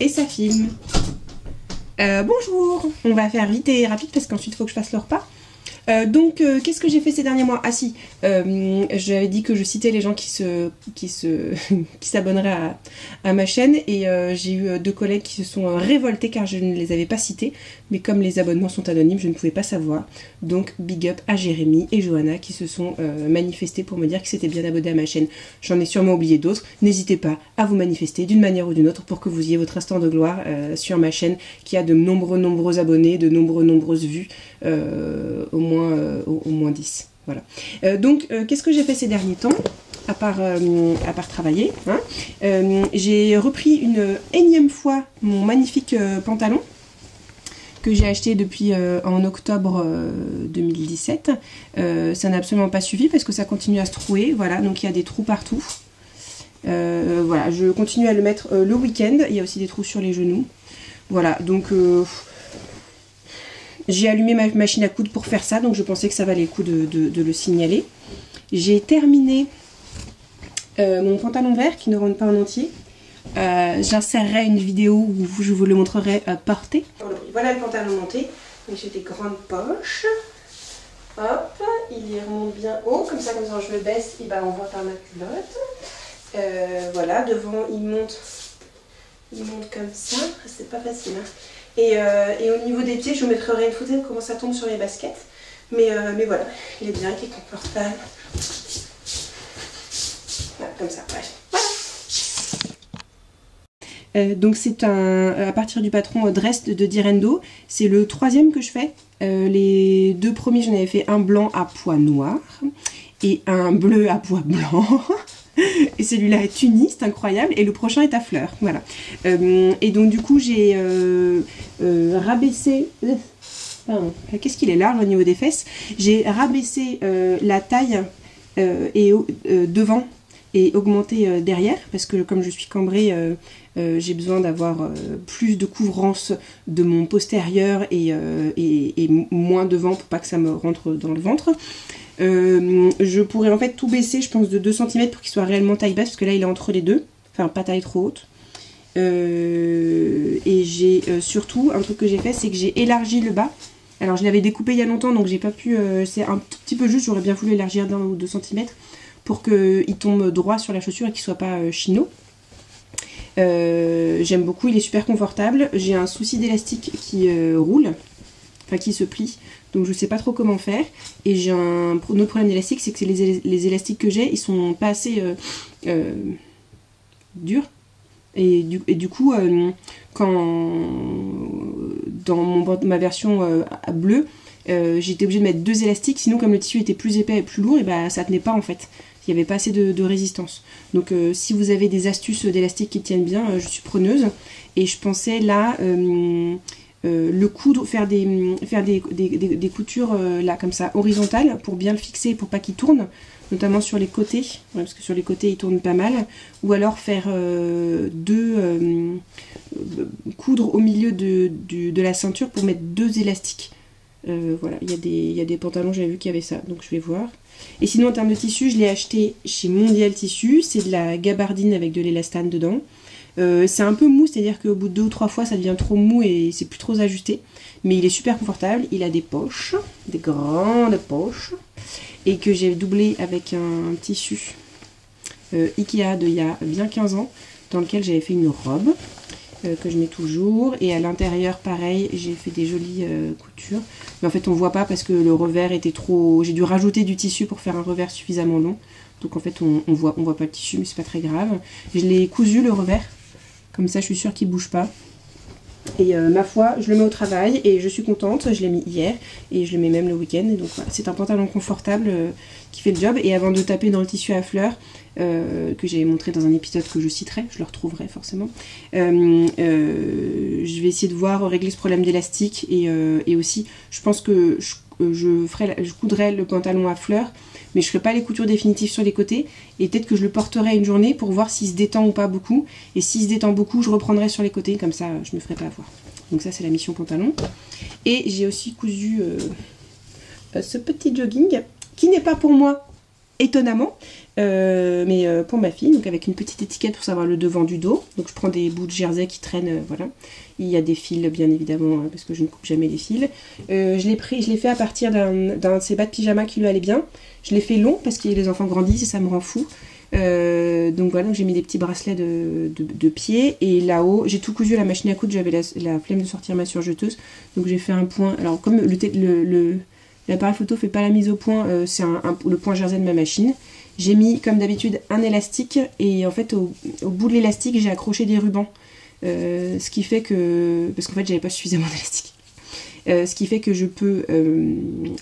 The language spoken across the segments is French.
et ça filme. Bonjour. On va faire vite et rapide parce qu'ensuite il faut que je fasse le repas. Qu'est-ce que j'ai fait ces derniers mois? Ah si, j'avais dit que je citais les gens qui s'abonneraient à ma chaîne et j'ai eu 2 collègues qui se sont révoltés car je ne les avais pas cités, mais comme les abonnements sont anonymes, je ne pouvais pas savoir. Donc big up à Jérémy et Johanna qui se sont manifestés pour me dire qu'ils s'étaient bien abonnés à ma chaîne. J'en ai sûrement oublié d'autres. N'hésitez pas à vous manifester d'une manière ou d'une autre pour que vous ayez votre instant de gloire sur ma chaîne qui a de nombreux abonnés, de nombreuses vues, au moins 10. Voilà. Qu'est-ce que j'ai fait ces derniers temps à part travailler, hein, j'ai repris une énième fois mon magnifique pantalon que j'ai acheté depuis en octobre 2017. Ça n'a absolument pas suffi parce que ça continue à se trouer. Voilà, donc il y a des trous partout. Voilà, je continue à le mettre le week-end. Il y a aussi des trous sur les genoux. Voilà, donc j'ai allumé ma machine à coudre pour faire ça, donc je pensais que ça valait le coup de le signaler. J'ai terminé mon pantalon vert qui ne rentre pas en entier. J'insérerai une vidéo où je vous le montrerai porté. Voilà le pantalon monté, donc j'ai des grandes poches. Hop, il y remonte bien haut, comme ça quand je le baisse, on voit par ma culotte. Voilà, devant il monte comme ça, c'est pas facile, hein. Et au niveau des pieds, je vous mettrai une photo de comment ça tombe sur les baskets. Mais voilà, il est bien, il est confortable. Voilà, comme ça, bref. Voilà. Donc c'est à partir du patron Drest de Direndo. C'est le 3e que je fais. Les 2 premiers, j'en avais fait un blanc à pois noir et un bleu à pois blanc. Et celui-là est uni, c'est incroyable. Et le prochain est à fleurs. Voilà. Et donc du coup j'ai rabaissé... Qu'est-ce qu'il est large au niveau des fesses. J'ai rabaissé la taille devant et augmenté derrière. Parce que comme je suis cambrée, j'ai besoin d'avoir plus de couvrance de mon postérieur et moins devant pour pas que ça me rentre dans le ventre. Je pourrais en fait tout baisser, je pense, de 2 cm pour qu'il soit réellement taille basse, parce que là il est entre les deux, enfin pas taille trop haute. Et j'ai surtout, un truc que j'ai fait, c'est que j'ai élargi le bas. Alors je l'avais découpé il y a longtemps, donc j'ai pas pu, c'est un tout petit peu juste, j'aurais bien voulu élargir d'1 ou 2 cm pour qu'il tombe droit sur la chaussure et qu'il soit pas chino. J'aime beaucoup, il est super confortable. J'ai un souci d'élastique qui roule, enfin qui se plie. Donc je sais pas trop comment faire. Et j'ai un autre problème d'élastique, c'est que les élastiques que j'ai, ils sont pas assez durs. Et du coup, quand dans ma version bleue, j'étais obligée de mettre 2 élastiques. Sinon, comme le tissu était plus épais et plus lourd, et ça tenait pas en fait. Il n'y avait pas assez de résistance. Donc si vous avez des astuces d'élastique qui tiennent bien, je suis preneuse. Et je pensais là... le coudre, faire des coutures là comme ça horizontales pour bien le fixer, pour pas qu'il tourne, notamment sur les côtés, parce que sur les côtés il tourne pas mal, ou alors faire coudre au milieu de la ceinture pour mettre 2 élastiques. Voilà, il y a des pantalons, j'avais vu qu'il y avait ça, donc je vais voir. Et sinon en termes de tissu, je l'ai acheté chez Mondial Tissu, c'est de la gabardine avec de l'élastane dedans. C'est un peu mou, c'est-à-dire qu'au bout de 2 ou 3 fois ça devient trop mou et c'est plus trop ajusté. Mais il est super confortable, il a des poches, des grandes poches. Et que j'ai doublé avec un tissu Ikea d'il y a bien 15 ans, dans lequel j'avais fait une robe, que je mets toujours. Et à l'intérieur pareil, j'ai fait des jolies coutures. Mais en fait on voit pas parce que le revers était trop... J'ai dû rajouter du tissu pour faire un revers suffisamment long. Donc en fait on voit pas le tissu, mais c'est pas très grave. Je l'ai cousu le revers. Comme ça, je suis sûre qu'il ne bouge pas. Et ma foi, je le mets au travail et je suis contente. Je l'ai mis hier et je le mets même le week-end. Donc voilà, c'est un pantalon confortable qui fait le job. Et avant de taper dans le tissu à fleurs, que j'avais montré dans un épisode que je citerai, je le retrouverai forcément, je vais essayer de voir régler ce problème d'élastique. Et aussi, je pense que je coudrai le pantalon à fleurs, mais je ne ferai pas les coutures définitives sur les côtés, et peut-être que je le porterai une journée pour voir s'il se détend ou pas beaucoup, et s'il se détend beaucoup, je reprendrai sur les côtés, comme ça je ne me ferai pas avoir. Donc ça c'est la mission pantalon. Et j'ai aussi cousu ce petit jogging, qui n'est pas pour moi, étonnamment, mais pour ma fille, donc avec une petite étiquette pour savoir le devant du dos. Donc je prends des bouts de jersey qui traînent, voilà. Il y a des fils bien évidemment, parce que je ne coupe jamais les fils. Je l'ai fait à partir d'un de ces bas de pyjama qui lui allait bien. Je l'ai fait long parce que les enfants grandissent et ça me rend fou. Donc voilà, donc j'ai mis des petits bracelets de pied, et là-haut j'ai tout cousu à la machine à coudre. J'avais la flemme de sortir ma surjeteuse, donc j'ai fait un point. Alors comme l'appareil photo fait pas la mise au point, c'est le point jersey de ma machine. J'ai mis comme d'habitude un élastique, et en fait au bout de l'élastique j'ai accroché des rubans, ce qui fait que, parce qu'en fait j'avais pas suffisamment d'élastique, ce qui fait que je peux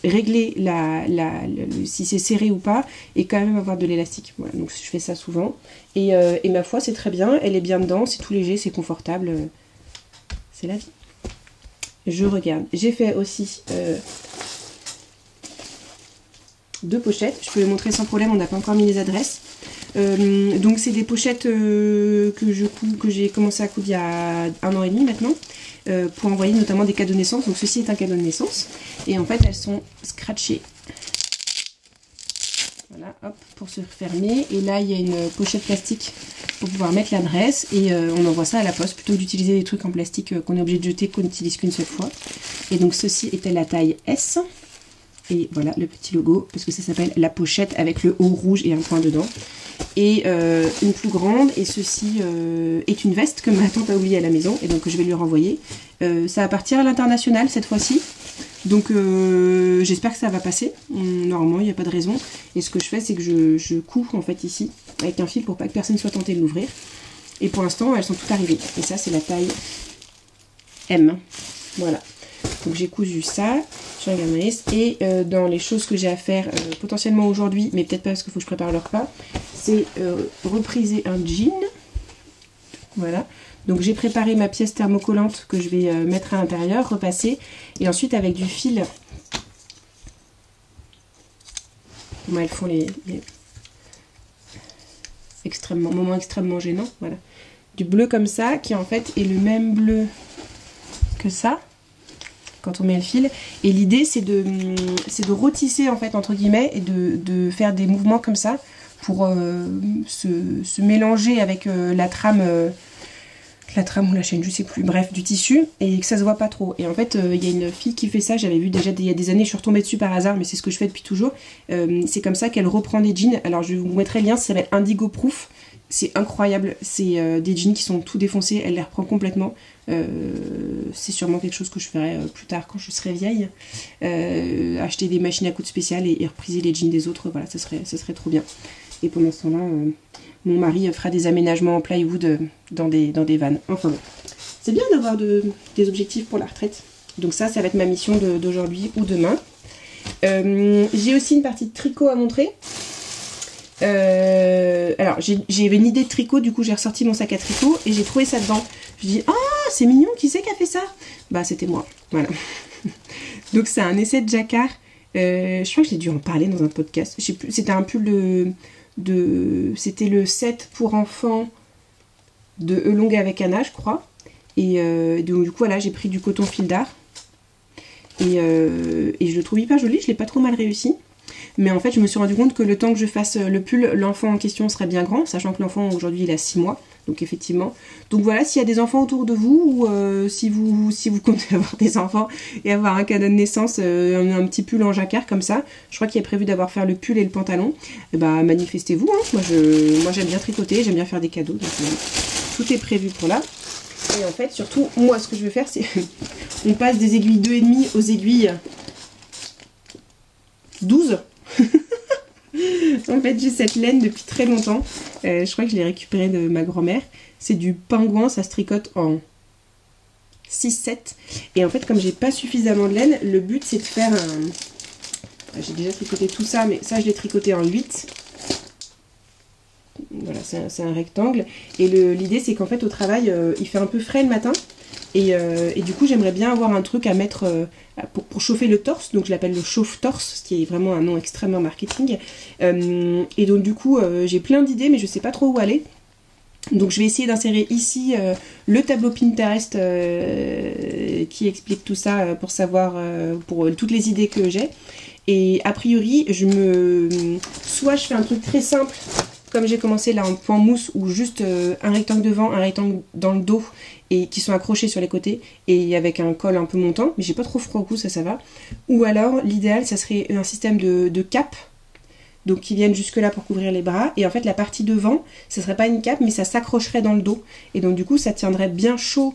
régler si c'est serré ou pas, et quand même avoir de l'élastique. Voilà, donc je fais ça souvent, et ma foi c'est très bien, elle est bien dedans, c'est tout léger, c'est confortable, c'est la vie. Je regarde, j'ai fait aussi 2 pochettes, je peux les montrer sans problème, on n'a pas encore mis les adresses. Donc c'est des pochettes que j'ai commencé à coudre il y a 1 an et demi maintenant, pour envoyer notamment des cadeaux de naissance. Donc ceci est un cadeau de naissance, et en fait elles sont scratchées. Voilà, hop, pour se refermer. Et là il y a une pochette plastique pour pouvoir mettre l'adresse, et on envoie ça à la poste plutôt que d'utiliser des trucs en plastique qu'on est obligé de jeter, qu'on n'utilise qu'une seule fois. Et donc ceci était la taille S. Et voilà le petit logo, parce que ça s'appelle la pochette avec le haut rouge et un point dedans. Et une plus grande, et ceci est une veste que ma tante a oubliée à la maison, et donc je vais lui renvoyer. Ça va partir à l'international cette fois-ci, donc j'espère que ça va passer. Normalement il n'y a pas de raison. Et ce que je fais, c'est que je couds en fait ici avec un fil pour pas que personne soit tenté de l'ouvrir. Et pour l'instant elles sont toutes arrivées, et ça c'est la taille M. Voilà. Donc j'ai cousu ça, et dans les choses que j'ai à faire potentiellement aujourd'hui, mais peut-être pas parce qu'il faut que je prépare le repas, c'est repriser un jean. Voilà. Donc j'ai préparé ma pièce thermocollante que je vais mettre à l'intérieur, repasser, et ensuite avec du fil. Comment elles font les moments extrêmement gênants, voilà. Du bleu comme ça, qui en fait est le même bleu que ça, quand on met le fil, et l'idée c'est de retisser en fait entre guillemets, et de faire des mouvements comme ça pour se mélanger avec la trame ou la chaîne, je sais plus, bref, du tissu, et que ça se voit pas trop. Et en fait il y a une fille qui fait ça, j'avais vu déjà il y a des années, je suis retombée dessus par hasard, mais c'est ce que je fais depuis toujours. C'est comme ça qu'elle reprend des jeans. Alors je vous mettrai le lien, ça s'appelle Indigo Proof. C'est incroyable, c'est des jeans qui sont tout défoncés, elle les reprend complètement. C'est sûrement quelque chose que je ferai plus tard quand je serai vieille. Acheter des machines à coudre spéciales et repriser les jeans des autres, voilà, ça serait trop bien. Et pendant ce temps-là, mon mari fera des aménagements en plywood dans des vannes. Enfin bon, c'est bien d'avoir des objectifs pour la retraite. Donc ça va être ma mission d'aujourd'hui ou demain. J'ai aussi une partie de tricot à montrer. Alors j'avais une idée de tricot, du coup j'ai ressorti mon sac à tricot et j'ai trouvé ça dedans. Je dis, ah, c'est mignon, qui c'est qui a fait ça? Bah c'était moi, voilà. Donc c'est un essai de jacquard. Je crois que j'ai dû en parler dans un podcast, je sais plus, c'était un pull c'était le set pour enfants de Elong avec Anna, je crois. Et donc du coup voilà, j'ai pris du coton fil d'art, et je le trouve hyper joli, je l'ai pas trop mal réussi. Mais en fait je me suis rendu compte que le temps que je fasse le pull, l'enfant en question serait bien grand, sachant que l'enfant aujourd'hui il a 6 mois, donc effectivement. Donc voilà, s'il y a des enfants autour de vous, ou si vous comptez avoir des enfants et avoir un cadeau de naissance, un petit pull en jacquard comme ça, je crois qu'il est prévu d'avoir fait le pull et le pantalon, et bah manifestez-vous, hein. Moi j'aime bien tricoter, j'aime bien faire des cadeaux, donc tout est prévu pour là. Et en fait surtout, moi ce que je veux faire, c'est on passe des aiguilles 2,5 aux aiguilles 12. En fait j'ai cette laine depuis très longtemps, je crois que je l'ai récupérée de ma grand-mère. C'est du pingouin, ça se tricote en 6-7, et en fait comme j'ai pas suffisamment de laine, le but c'est de faire un... J'ai déjà tricoté tout ça, mais ça je l'ai tricoté en 8. Voilà, c'est un rectangle, et l'idée c'est qu'en fait au travail il fait un peu frais le matin, et du coup j'aimerais bien avoir un truc à mettre pour chauffer le torse, donc je l'appelle le chauffe-torse, ce qui est vraiment un nom extrêmement marketing. Et donc du coup j'ai plein d'idées, mais je sais pas trop où aller. Donc je vais essayer d'insérer ici le tableau Pinterest qui explique tout ça, pour savoir pour toutes les idées que j'ai. Et a priori, soit je fais un truc très simple, comme j'ai commencé là en point mousse, ou juste un rectangle devant, un rectangle dans le dos, et qui sont accrochés sur les côtés, et avec un col un peu montant, mais j'ai pas trop froid au cou, ça va. Ou alors, l'idéal, ça serait un système de cape, donc qui viennent jusque là pour couvrir les bras, et en fait la partie devant, ça serait pas une cape, mais ça s'accrocherait dans le dos, et donc du coup ça tiendrait bien chaud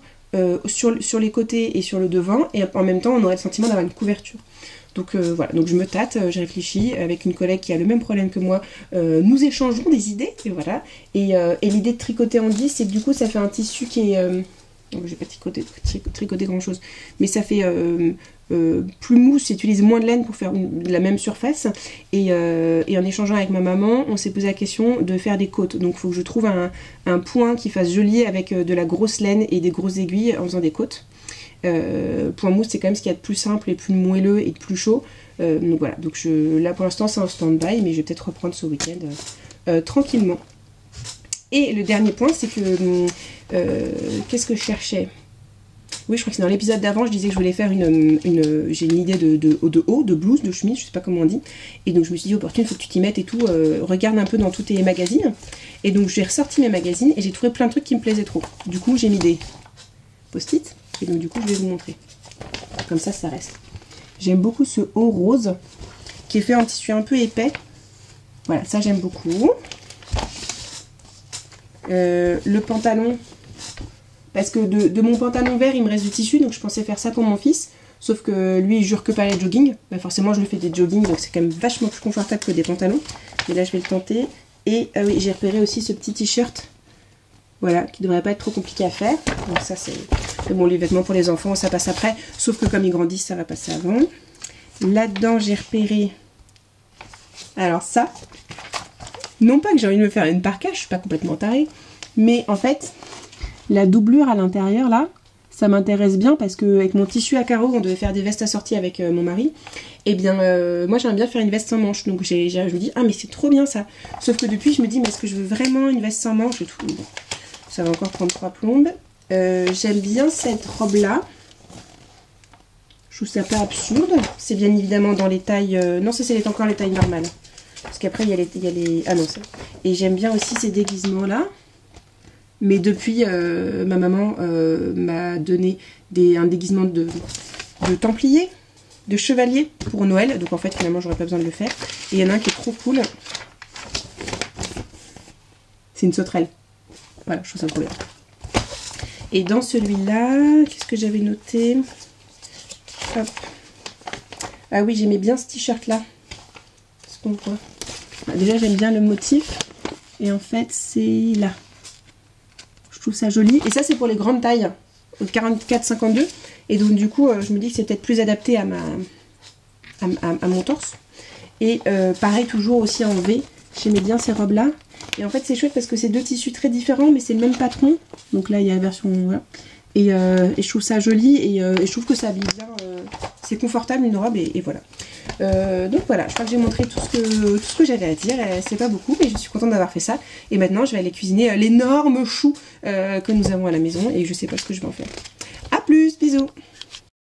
sur les côtés et sur le devant, et en même temps on aurait le sentiment d'avoir une couverture. Donc voilà, donc je me tâte, j'ai réfléchi avec une collègue qui a le même problème que moi, nous échangeons des idées, et voilà, et l'idée de tricoter en 10, c'est que du coup ça fait un tissu qui est... j'ai pas tricoté grand chose, mais ça fait plus mousse, j'utilise moins de laine pour faire la même surface, et en échangeant avec ma maman, on s'est posé la question de faire des côtes, donc il faut que je trouve un point qui fasse joli avec de la grosse laine et des grosses aiguilles en faisant des côtes. Point mousse, c'est quand même ce qu'il y a de plus simple et plus moelleux et de plus chaud, donc voilà, donc là pour l'instant c'est en stand-by, mais je vais peut-être reprendre ce week-end tranquillement. Et le dernier point, c'est que qu'est-ce que je cherchais? Oui, je crois que c'est dans l'épisode d'avant, je disais que je voulais faire j'ai une idée de haut, de blouse, de chemise, je sais pas comment on dit. Et donc je me suis dit, opportune, il faut que tu t'y mettes et tout, regarde un peu dans tous tes magazines. Et donc j'ai ressorti mes magazines et j'ai trouvé plein de trucs qui me plaisaient trop. Du coup, j'ai mis des post-it et donc du coup, je vais vous montrer. Comme ça reste. J'aime beaucoup ce haut rose qui est fait en tissu un peu épais. Voilà, ça j'aime beaucoup. Le pantalon, parce que de mon pantalon vert il me reste du tissu, donc je pensais faire ça pour mon fils, sauf que lui il jure que par les jogging, bah forcément je lui fais des jogging, donc c'est quand même vachement plus confortable que des pantalons, mais là je vais le tenter. Et oui, j'ai repéré aussi ce petit t-shirt, voilà, qui devrait pas être trop compliqué à faire, donc ça c'est bon, les vêtements pour les enfants ça passe après, sauf que comme ils grandissent ça va passer avant. Là dedans j'ai repéré, alors ça, non pas que j'ai envie de me faire une parka, je suis pas complètement tarée, mais en fait, la doublure à l'intérieur là, ça m'intéresse bien parce que avec mon tissu à carreaux, on devait faire des vestes assorties avec mon mari. Et bien, moi j'aime bien faire une veste sans manches, donc je me dis, ah mais c'est trop bien ça. Sauf que depuis, je me dis, mais est-ce que je veux vraiment une veste sans manches et tout. Bon, ça va encore prendre 3 plombes. J'aime bien cette robe là. Je trouve ça pas absurde. C'est bien évidemment dans les tailles... non, ça c'est encore les tailles normales. Parce qu'après, il y a les... Ah non, ça. Et j'aime bien aussi ces déguisements-là. Mais depuis, ma maman m'a donné un déguisement de templier, de chevalier pour Noël. Donc en fait, finalement, j'aurais pas besoin de le faire. Et il y en a un qui est trop cool. C'est une sauterelle. Voilà, je trouve ça trop bien. Et dans celui-là, qu'est-ce que j'avais noté? Hop. Ah oui, j'aimais bien ce t-shirt-là. Qu'on voit. Bah, déjà j'aime bien le motif et en fait c'est là, je trouve ça joli, et ça c'est pour les grandes tailles au 44-52, et donc du coup je me dis que c'est peut-être plus adapté à mon torse. Et pareil, toujours aussi en V, j'aimais bien ces robes là, et en fait c'est chouette parce que c'est deux tissus très différents mais c'est le même patron, donc là il y a la version voilà. Et je trouve ça joli, et je trouve que ça habille bien, c'est confortable une robe, et voilà. Donc voilà, je crois que j'ai montré tout ce que j'avais à dire, c'est pas beaucoup, mais je suis contente d'avoir fait ça. Et maintenant je vais aller cuisiner l'énorme chou que nous avons à la maison, et je sais pas ce que je vais en faire. A plus, bisous.